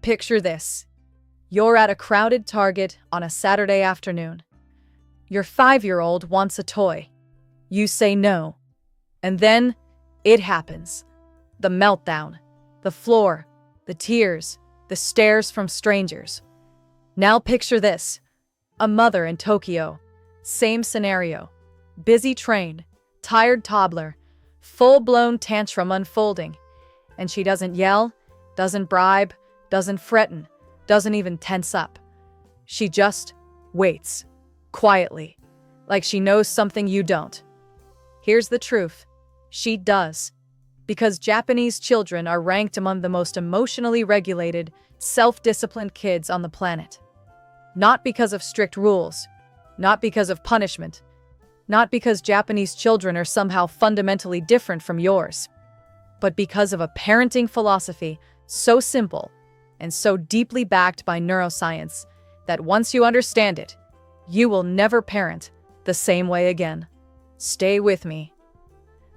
picture this. You're at a crowded Target on a Saturday afternoon. Your 5-year-old wants a toy. You say no. And then it happens. The meltdown, the floor, the tears, the stares from strangers. Now picture this. A mother in Tokyo. Same scenario. Busy train, tired toddler, full-blown tantrum unfolding. And she doesn't yell, doesn't bribe, doesn't threaten, doesn't even tense up. She just waits, quietly, like she knows something you don't. Here's the truth. She does. Because Japanese children are ranked among the most emotionally regulated, self-disciplined kids on the planet. Not because of strict rules, not because of punishment, not because Japanese children are somehow fundamentally different from yours, but because of a parenting philosophy so simple and so deeply backed by neuroscience that once you understand it, you will never parent the same way again. Stay with me,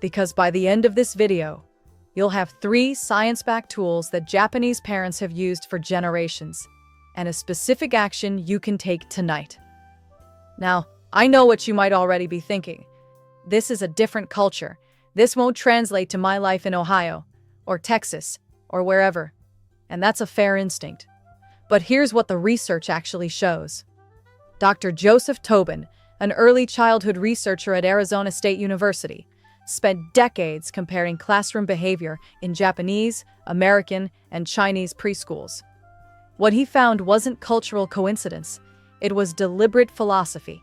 because by the end of this video, you'll have 3 science-backed tools that Japanese parents have used for generations, and a specific action you can take tonight. Now, I know what you might already be thinking. This is a different culture. This won't translate to my life in Ohio, or Texas, or wherever. And that's a fair instinct. But here's what the research actually shows. Dr. Joseph Tobin, an early childhood researcher at Arizona State University, spent decades comparing classroom behavior in Japanese, American, and Chinese preschools. What he found wasn't cultural coincidence. It was deliberate philosophy.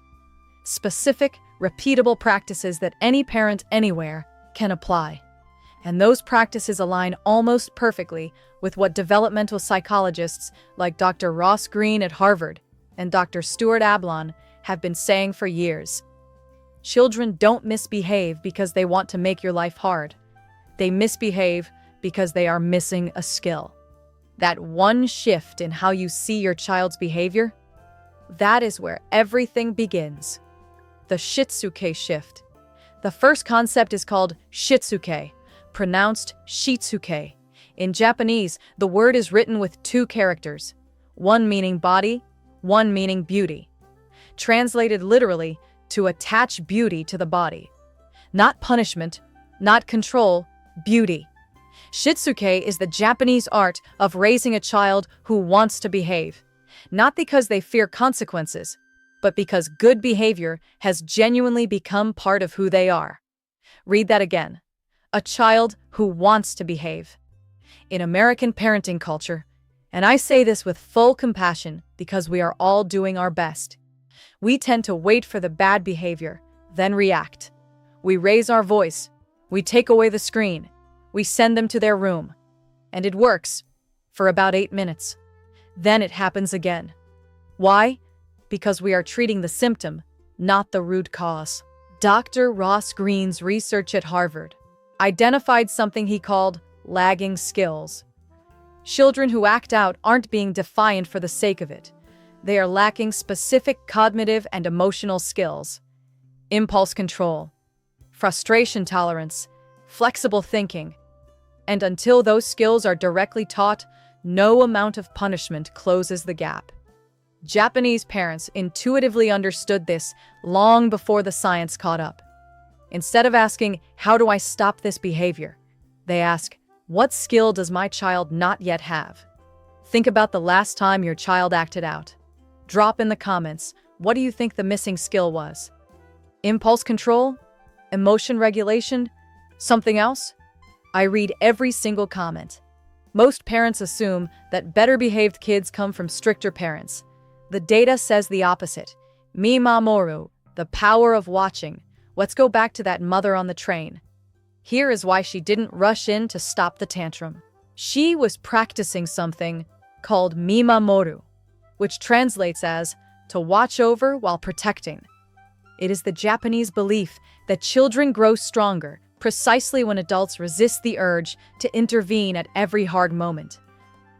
Specific, repeatable practices that any parent anywhere can apply. And those practices align almost perfectly with what developmental psychologists like Dr. Ross Greene at Harvard and Dr. Stuart Ablon have been saying for years. Children don't misbehave because they want to make your life hard. They misbehave because they are missing a skill. That one shift in how you see your child's behavior, that is where everything begins. The Shitsuke shift. The first concept is called Shitsuke, pronounced Shitsuke. In Japanese, the word is written with 2 characters, one meaning body, one meaning beauty. Translated literally, to attach beauty to the body. Not punishment, not control, beauty. Shitsuke is the Japanese art of raising a child who wants to behave, not because they fear consequences, but because good behavior has genuinely become part of who they are. Read that again. A child who wants to behave. In American parenting culture, and I say this with full compassion because we are all doing our best, we tend to wait for the bad behavior, then react. We raise our voice, we take away the screen, we send them to their room. And it works for about 8 minutes. Then it happens again. Why? Because we are treating the symptom, not the root cause. Dr. Ross Greene's research at Harvard identified something he called lagging skills. Children who act out aren't being defiant for the sake of it. They are lacking specific cognitive and emotional skills. Impulse control, frustration tolerance, flexible thinking. And until those skills are directly taught, no amount of punishment closes the gap. Japanese parents intuitively understood this long before the science caught up. Instead of asking, "How do I stop this behavior?" they ask, "What skill does my child not yet have?" Think about the last time your child acted out. Drop in the comments, what do you think the missing skill was? Impulse control? Emotion regulation? Something else? I read every single comment. Most parents assume that better-behaved kids come from stricter parents. The data says the opposite. Mimamoru, the power of watching. Let's go back to that mother on the train. Here is why she didn't rush in to stop the tantrum. She was practicing something called Mimamoru, which translates as to watch over while protecting. It is the Japanese belief that children grow stronger precisely when adults resist the urge to intervene at every hard moment.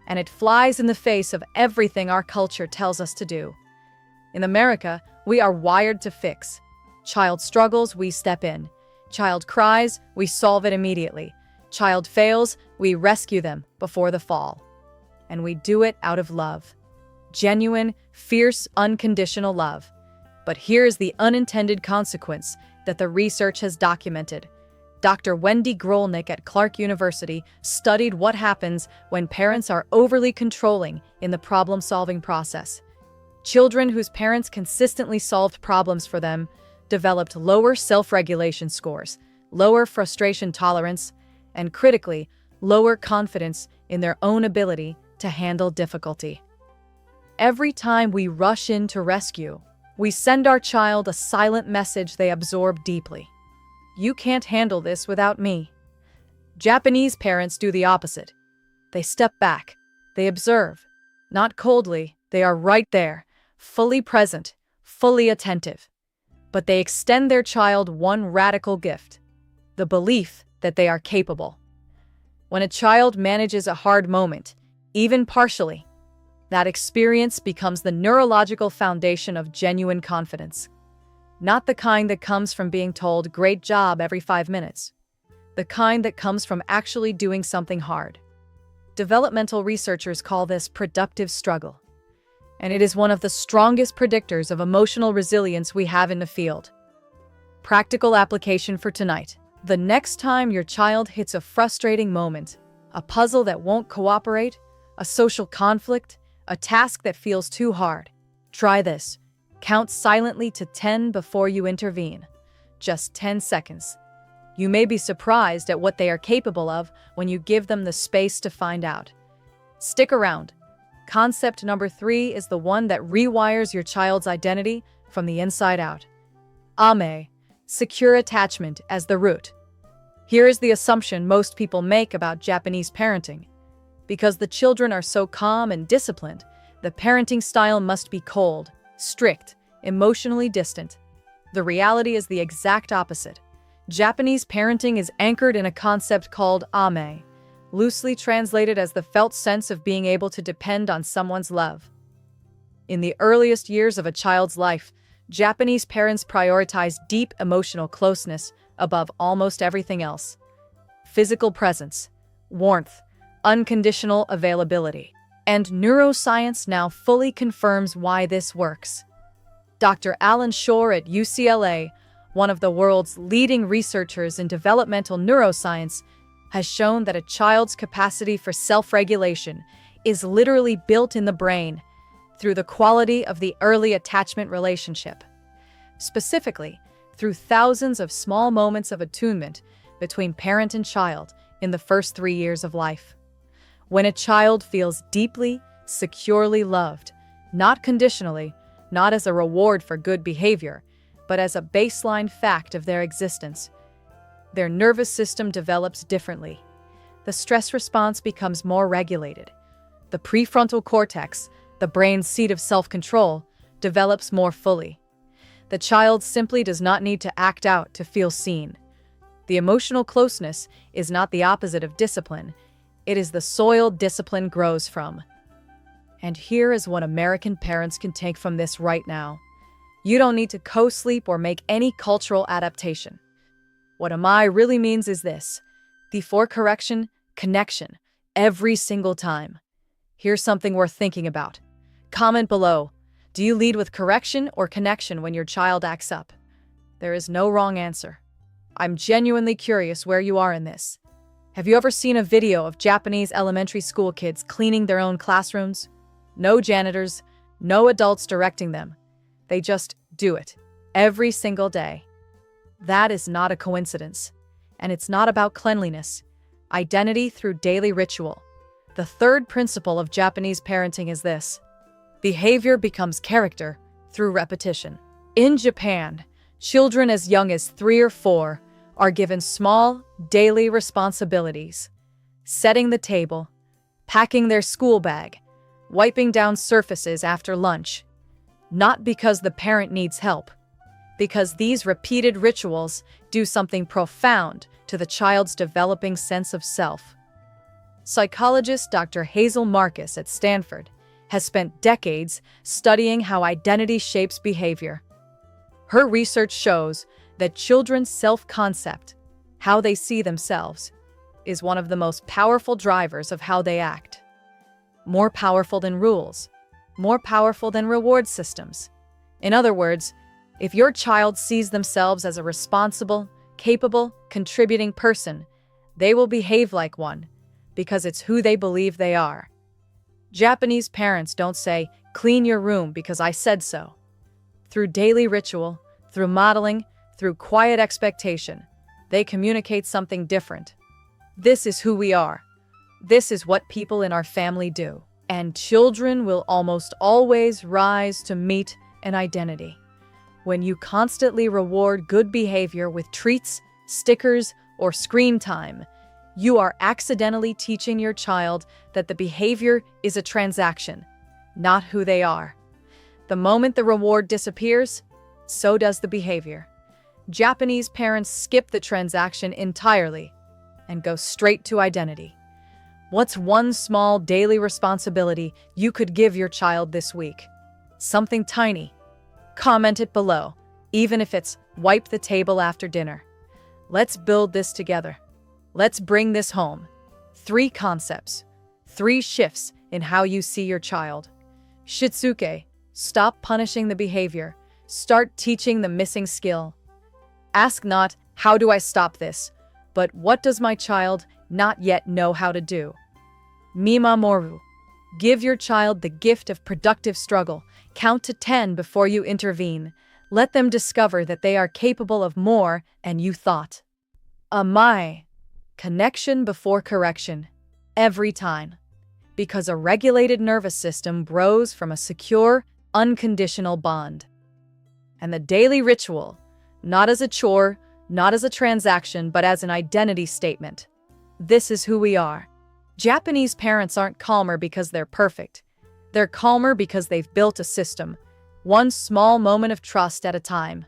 And it flies in the face of everything our culture tells us to do. In America, we are wired to fix. Child struggles, we step in. Child cries, we solve it immediately. Child fails, we rescue them before the fall. and we do it out of love. Genuine, fierce, unconditional love. But here's the unintended consequence that the research has documented. Dr. Wendy Grolnick at Clark University studied what happens when parents are overly controlling in the problem-solving process. Children whose parents consistently solved problems for them developed lower self-regulation scores, lower frustration tolerance, and critically, lower confidence in their own ability to handle difficulty. Every time we rush in to rescue, we send our child a silent message they absorb deeply. You can't handle this without me. Japanese parents do the opposite. They step back. They observe. Not coldly, they are right there, fully present, fully attentive. But they extend their child one radical gift: the belief that they are capable. When a child manages a hard moment, even partially, that experience becomes the neurological foundation of genuine confidence. Not the kind that comes from being told "great job" every 5 minutes. The kind that comes from actually doing something hard. Developmental researchers call this productive struggle. And it is one of the strongest predictors of emotional resilience we have in the field. Practical application for tonight. The next time your child hits a frustrating moment, a puzzle that won't cooperate, a social conflict, a task that feels too hard, try this. Count silently to 10 before you intervene. Just 10 seconds. You may be surprised at what they are capable of when you give them the space to find out. Stick around. Concept number 3 is the one that rewires your child's identity from the inside out. Ame, secure attachment as the root. Here is the assumption most people make about Japanese parenting. Because the children are so calm and disciplined, the parenting style must be cold, strict, emotionally distant. The reality is the exact opposite. Japanese parenting is anchored in a concept called ame, loosely translated as the felt sense of being able to depend on someone's love. In the earliest years of a child's life, Japanese parents prioritize deep emotional closeness above almost everything else. Physical presence, warmth, unconditional availability. And neuroscience now fully confirms why this works. Dr. Alan Shore at UCLA, one of the world's leading researchers in developmental neuroscience, has shown that a child's capacity for self-regulation is literally built in the brain through the quality of the early attachment relationship. Specifically, through thousands of small moments of attunement between parent and child in the first 3 years of life. When a child feels deeply, securely loved, not conditionally, not as a reward for good behavior, but as a baseline fact of their existence, their nervous system develops differently. The stress response becomes more regulated. The prefrontal cortex, the brain's seat of self-control, develops more fully. The child simply does not need to act out to feel seen. The emotional closeness is not the opposite of discipline. It is the soil discipline grows from. And here is what American parents can take from this right now. You don't need to co-sleep or make any cultural adaptation. What "am I" really means is this: before correction, connection, every single time. Here's something worth thinking about. Comment below. Do you lead with correction or connection when your child acts up? There is no wrong answer. I'm genuinely curious where you are in this. Have you ever seen a video of Japanese elementary school kids cleaning their own classrooms? No janitors, no adults directing them. They just do it every single day. That is not a coincidence. And it's not about cleanliness. Identity through daily ritual. The third principle of Japanese parenting is this: behavior becomes character through repetition. In Japan, children as young as 3 or 4 are given small, daily responsibilities: setting the table, packing their school bag, wiping down surfaces after lunch. Not because the parent needs help, because these repeated rituals do something profound to the child's developing sense of self. Psychologist Dr. Hazel Marcus at Stanford has spent decades studying how identity shapes behavior. Her research shows that children's self-concept, how they see themselves, is one of the most powerful drivers of how they act. more powerful than rules, more powerful than reward systems. In other words, if your child sees themselves as a responsible, capable, contributing person, they will behave like one, because it's who they believe they are. Japanese parents don't say, "Clean your room because I said so." Through daily ritual, through modeling, through quiet expectation, they communicate something different. This is who we are. This is what people in our family do. And children will almost always rise to meet an identity. When you constantly reward good behavior with treats, stickers, or screen time, you are accidentally teaching your child that the behavior is a transaction, not who they are. The moment the reward disappears, so does the behavior. Japanese parents skip the transaction entirely and go straight to identity. What's one small daily responsibility you could give your child this week? Something tiny. Comment it below, even if it's wipe the table after dinner. Let's build this together. Let's bring this home. 3 concepts, 3 shifts in how you see your child. Shitsuke, stop punishing the behavior. Start teaching the missing skill. Ask not, how do I stop this? But what does my child not yet know how to do? Mimamoru, give your child the gift of productive struggle. Count to 10 before you intervene. Let them discover that they are capable of more than you thought. Amai, connection before correction, every time. Because a regulated nervous system grows from a secure, unconditional bond. And the daily ritual, not as a chore, not as a transaction, but as an identity statement. This is who we are. Japanese parents aren't calmer because they're perfect. They're calmer because they've built a system, one small moment of trust at a time.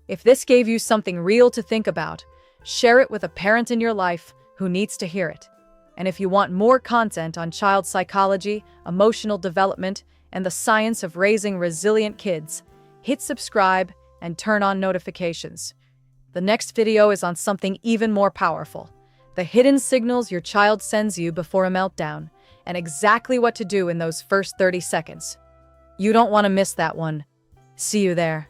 If this gave you something real to think about, share it with a parent in your life who needs to hear it. And if you want more content on child psychology, emotional development, and the science of raising resilient kids, hit subscribe and turn on notifications. The next video is on something even more powerful: the hidden signals your child sends you before a meltdown, and exactly what to do in those first 30 seconds. You don't want to miss that one. See you there.